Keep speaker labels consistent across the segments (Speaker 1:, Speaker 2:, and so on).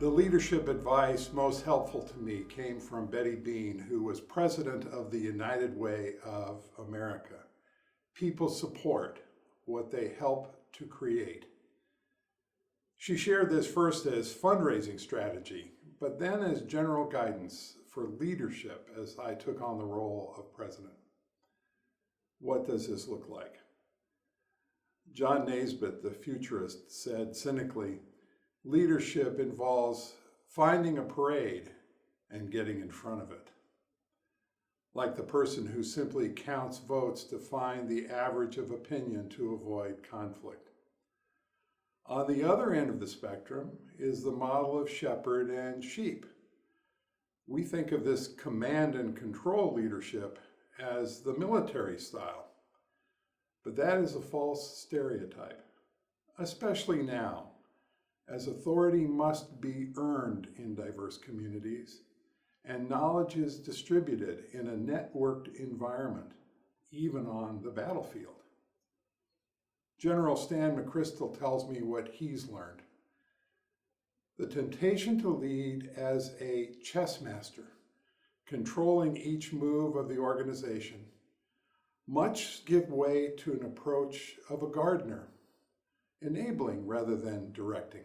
Speaker 1: The leadership advice most helpful to me came from Betty Bean, who was president of the United Way of America. People support what they help to create. She shared this first as fundraising strategy, but then as general guidance for leadership as I took on the role of president. What does this look like? John Naisbitt, the futurist, said cynically, leadership involves finding a parade and getting in front of it. Like the person who simply counts votes to find the average of opinion to avoid conflict. On the other end of the spectrum is the model of shepherd and sheep. We think of this command and control leadership as the military style, but that is a false stereotype, especially now, as authority must be earned in diverse communities, and knowledge is distributed in a networked environment, even on the battlefield. General Stan McChrystal tells me what he's learned. The temptation to lead as a chess master, controlling each move of the organization, much give way to an approach of a gardener, enabling rather than directing.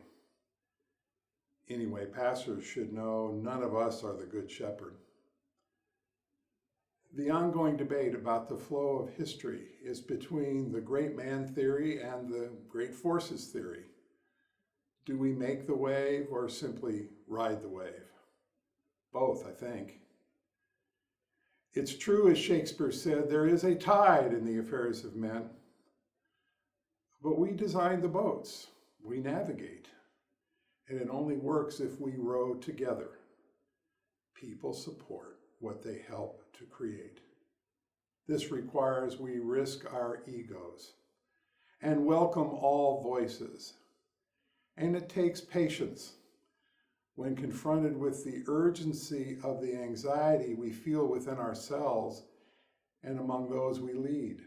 Speaker 1: Anyway, pastors should know none of us are the good shepherd. The ongoing debate about the flow of history is between the great man theory and the great forces theory. Do we make the wave or simply ride the wave? Both, I think. It's true, as Shakespeare said, there is a tide in the affairs of men, but we design the boats, we navigate. And it only works if we row together. People support what they help to create. This requires we risk our egos and welcome all voices. And it takes patience when confronted with the urgency of the anxiety we feel within ourselves and among those we lead.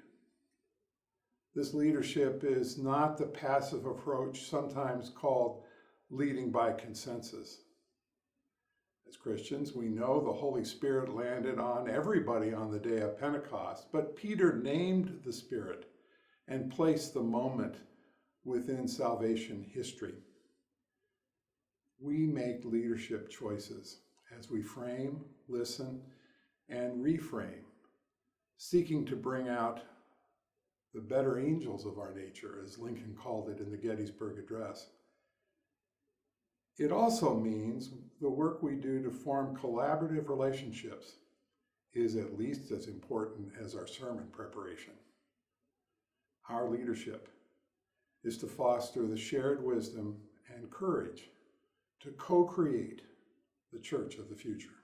Speaker 1: This leadership is not the passive approach sometimes called leading by consensus. As Christians, we know the Holy Spirit landed on everybody on the day of Pentecost, but Peter named the Spirit and placed the moment within salvation history. We make leadership choices as we frame, listen, and reframe, seeking to bring out the better angels of our nature, as Lincoln called it in the Gettysburg Address. It also means the work we do to form collaborative relationships is at least as important as our sermon preparation. Our leadership is to foster the shared wisdom and courage to co-create the church of the future.